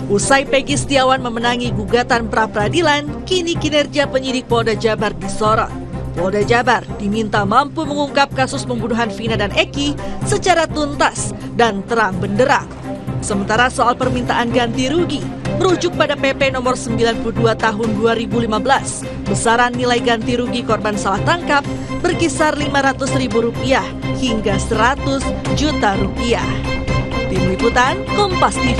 Usai Peggy Setiawan memenangi gugatan pra-peradilan, kini kinerja penyidik Polda Jabar disorot. Polda Jabar diminta mampu mengungkap kasus pembunuhan Vina dan Eki secara tuntas dan terang benderang. Sementara soal permintaan ganti rugi, merujuk pada PP nomor 92 tahun 2015, besaran nilai ganti rugi korban salah tangkap berkisar Rp500.000 hingga Rp100 juta. Tim Liputan Kompas TV.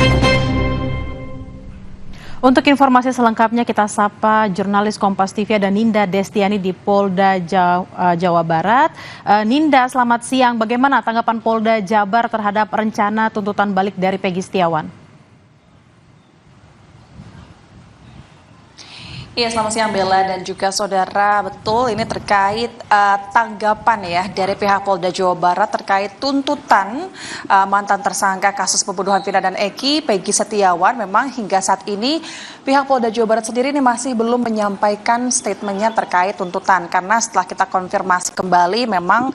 Untuk informasi selengkapnya kita sapa jurnalis Kompas TV ada Ninda Destiani di Polda Jawa Barat. Ninda, selamat siang. Bagaimana tanggapan Polda Jabar terhadap rencana tuntutan balik dari Peggy Setiawan? Iya, selamat siang Bella dan juga saudara. Betul, ini terkait tanggapan ya dari pihak Polda Jawa Barat terkait tuntutan mantan tersangka kasus pembunuhan Vina dan Eki, Peggy Setiawan. Memang hingga saat ini pihak Polda Jawa Barat sendiri ini masih belum menyampaikan statementnya terkait tuntutan. Karena setelah kita konfirmasi kembali memang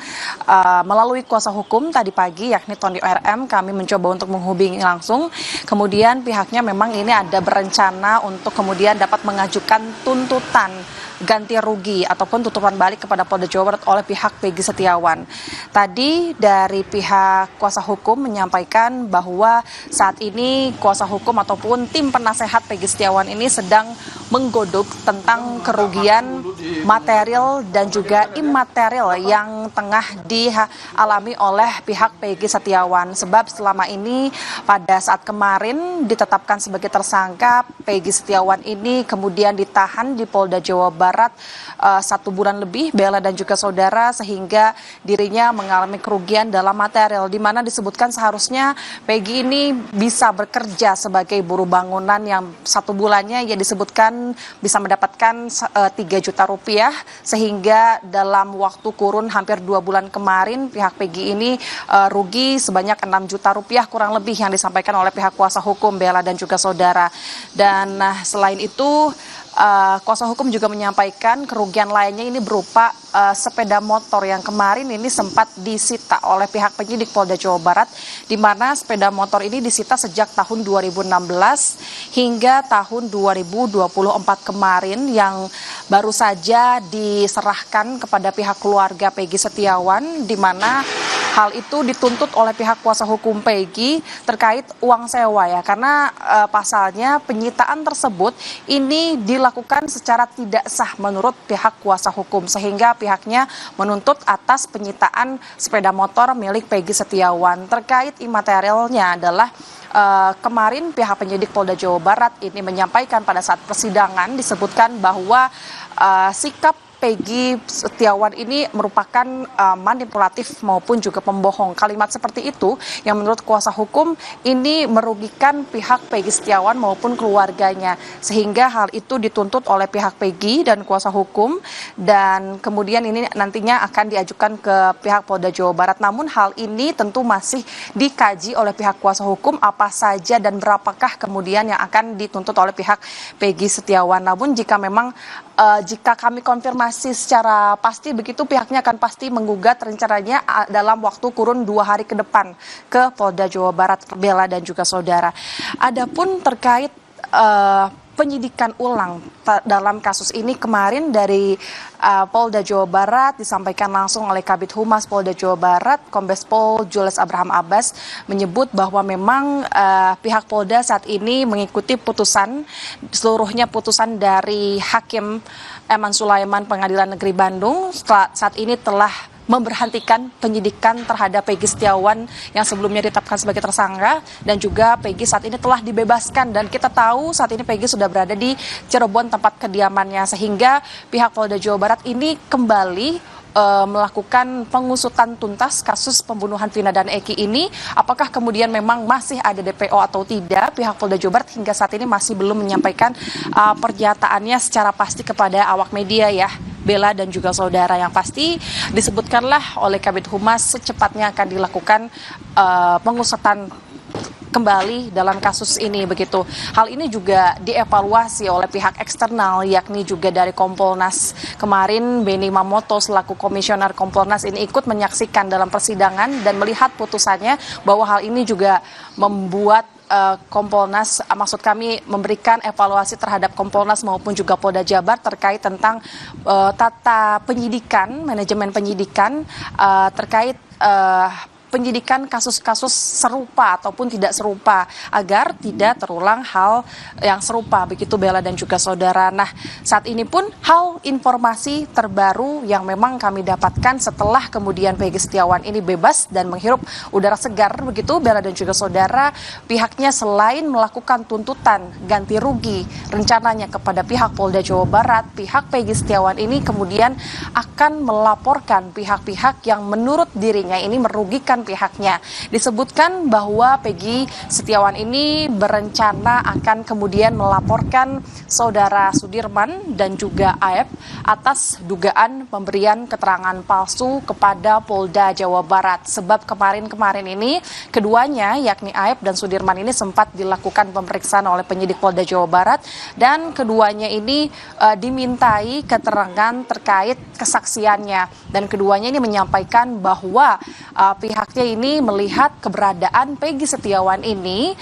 melalui kuasa hukum tadi pagi yakni Tony RM kami mencoba untuk menghubungi langsung. Kemudian pihaknya memang ini ada berencana untuk kemudian dapat mengajukan tuntutan ganti rugi ataupun tuntutan balik kepada Polda Jawa Barat oleh pihak Peggy Setiawan. Tadi dari pihak kuasa hukum menyampaikan bahwa saat ini kuasa hukum ataupun tim penasehat Peggy Setiawan ini sedang menggodok tentang kerugian material dan juga imaterial yang tengah dialami oleh pihak Peggy Setiawan. Sebab selama ini pada saat kemarin ditetapkan sebagai tersangka, Peggy Setiawan ini kemudian ditahan di Polda Jawa Barat 1 bulan lebih, Bella dan juga saudara, sehingga dirinya mengalami kerugian dalam material, di mana disebutkan seharusnya Peggy ini bisa bekerja sebagai buruh bangunan yang 1 bulannya ia disebutkan bisa mendapatkan 3 juta rupiah, sehingga dalam waktu kurun hampir 2 bulan kemarin pihak Peggy ini rugi sebanyak 6 juta rupiah kurang lebih yang disampaikan oleh pihak kuasa hukum, Bella dan juga saudara. Dan selain itu kuasa hukum juga menyampaikan kerugian lainnya ini berupa sepeda motor yang kemarin ini sempat disita oleh pihak penyidik Polda Jawa Barat, di mana sepeda motor ini disita sejak tahun 2016 hingga tahun 2024 kemarin, yang baru saja diserahkan kepada pihak keluarga Peggy Setiawan, di mana hal itu dituntut oleh pihak kuasa hukum Peggy terkait uang sewa ya, karena pasalnya penyitaan tersebut ini dilakukan secara tidak sah menurut pihak kuasa hukum, sehingga pihaknya menuntut atas penyitaan sepeda motor milik Peggy Setiawan. Terkait imaterialnya adalah kemarin pihak penyidik Polda Jawa Barat ini menyampaikan pada saat persidangan disebutkan bahwa sikap Peggy Setiawan ini merupakan manipulatif maupun juga pembohong. Kalimat seperti itu yang menurut kuasa hukum ini merugikan pihak Peggy Setiawan maupun keluarganya, sehingga hal itu dituntut oleh pihak Peggy dan kuasa hukum, dan kemudian ini nantinya akan diajukan ke pihak Polda Jawa Barat. Namun hal ini tentu masih dikaji oleh pihak kuasa hukum apa saja dan berapakah kemudian yang akan dituntut oleh pihak Peggy Setiawan. Namun jika memang jika kami konfirmasi secara pasti begitu, pihaknya akan pasti menggugat rencananya dalam waktu kurun 2 hari ke depan ke Polda Jawa Barat, Bella dan juga saudara. Adapun terkait penyidikan ulang dalam kasus ini, kemarin dari Polda Jawa Barat disampaikan langsung oleh Kabid Humas Polda Jawa Barat, Kombes Pol Jules Abraham Abbas, menyebut bahwa memang pihak Polda saat ini mengikuti seluruhnya putusan dari Hakim Eman Sulaiman Pengadilan Negeri Bandung saat ini telah memberhentikan penyidikan terhadap Peggy Setiawan yang sebelumnya ditetapkan sebagai tersangka, dan juga Peggy saat ini telah dibebaskan, dan kita tahu saat ini Peggy sudah berada di Cirebon tempat kediamannya, sehingga pihak Polda Jawa Barat ini kembali melakukan pengusutan tuntas kasus pembunuhan Vina dan Eki ini. Apakah kemudian memang masih ada DPO atau tidak? Pihak Polda Jawa Barat hingga saat ini masih belum menyampaikan pernyataannya secara pasti kepada awak media ya, Bella dan juga saudara. Yang pasti disebutkanlah oleh Kabid Humas secepatnya akan dilakukan pengusutan kembali dalam kasus ini begitu. Hal ini juga dievaluasi oleh pihak eksternal, yakni juga dari Kompolnas. Kemarin Beni Mamoto selaku komisioner Kompolnas ini ikut menyaksikan dalam persidangan dan melihat putusannya, bahwa hal ini juga membuat Kompolnas, maksud kami memberikan evaluasi terhadap Kompolnas maupun juga Polda Jabar terkait tentang tata penyidikan, manajemen penyidikan terkait penyidikan kasus-kasus serupa ataupun tidak serupa agar tidak terulang hal yang serupa, begitu Bella dan juga saudara. Nah, saat ini pun hal informasi terbaru yang memang kami dapatkan setelah kemudian Peggy Setiawan ini bebas dan menghirup udara segar, begitu Bella dan juga saudara, pihaknya selain melakukan tuntutan ganti rugi rencananya kepada pihak Polda Jawa Barat, pihak Peggy Setiawan ini kemudian akan melaporkan pihak-pihak yang menurut dirinya ini merugikan pihaknya. Disebutkan bahwa Peggy Setiawan ini berencana akan kemudian melaporkan saudara Sudirman dan juga Aep atas dugaan pemberian keterangan palsu kepada Polda Jawa Barat. Sebab kemarin-kemarin ini keduanya yakni Aep dan Sudirman ini sempat dilakukan pemeriksaan oleh penyidik Polda Jawa Barat dan keduanya ini dimintai keterangan terkait kesaksiannya dan keduanya ini menyampaikan bahwa pihaknya ini melihat keberadaan Peggy Setiawan ini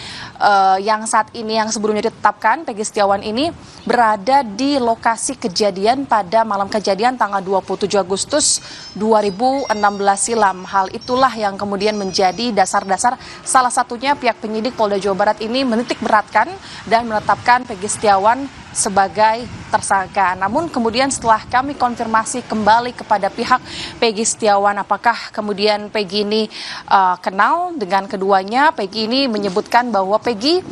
yang saat ini yang sebelumnya ditetapkan Peggy Setiawan ini berada di lokasi kejadian pada malam kejadian tanggal 27 Agustus 2016 silam. Hal itulah yang kemudian menjadi dasar-dasar salah satunya pihak penyidik Polda Jawa Barat ini menitik beratkan dan menetapkan Peggy Setiawan sebagai tersangka. Namun kemudian setelah kami konfirmasi kembali kepada pihak Peggy Setiawan apakah kemudian Peggy ini kenal dengan keduanya, Peggy ini menyebutkan bahwa Peggy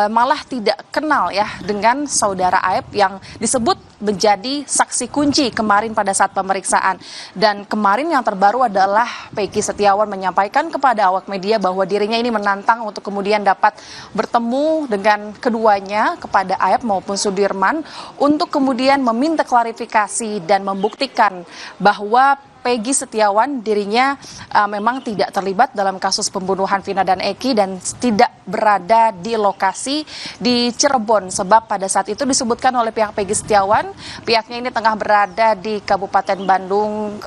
malah tidak kenal ya dengan saudara Aep yang disebut menjadi saksi kunci kemarin pada saat pemeriksaan. Dan kemarin yang terbaru adalah Peggy Setiawan menyampaikan kepada awak media bahwa dirinya ini menantang untuk kemudian dapat bertemu dengan keduanya kepada Aep maupun Sudirman untuk kemudian meminta klarifikasi dan membuktikan bahwa Peggy Setiawan dirinya memang tidak terlibat dalam kasus pembunuhan Vina dan Eki dan tidak berada di lokasi di Cirebon sebab pada saat itu disebutkan oleh pihak Peggy Setiawan pihaknya ini tengah berada di Kabupaten Bandung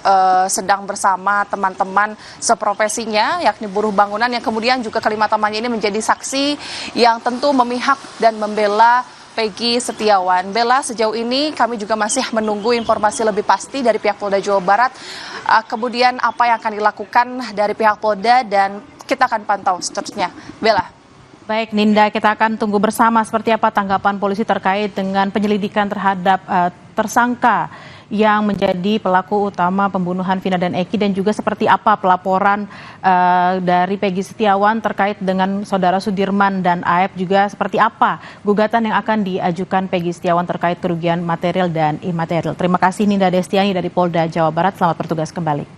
sedang bersama teman-teman seprofesinya yakni buruh bangunan yang kemudian juga kelima temannya ini menjadi saksi yang tentu memihak dan membela Peggy Setiawan. Bella, sejauh ini kami juga masih menunggu informasi lebih pasti dari pihak Polda Jawa Barat. Kemudian apa yang akan dilakukan dari pihak Polda dan kita akan pantau seterusnya. Bella. Baik Ninda, kita akan tunggu bersama seperti apa tanggapan polisi terkait dengan penyelidikan terhadap tersangka yang menjadi pelaku utama pembunuhan Vina dan Eki dan juga seperti apa pelaporan dari Peggy Setiawan terkait dengan saudara Sudirman dan Aep, juga seperti apa gugatan yang akan diajukan Peggy Setiawan terkait kerugian material dan imaterial. Terima kasih Ninda Destiani dari Polda Jawa Barat, selamat bertugas kembali.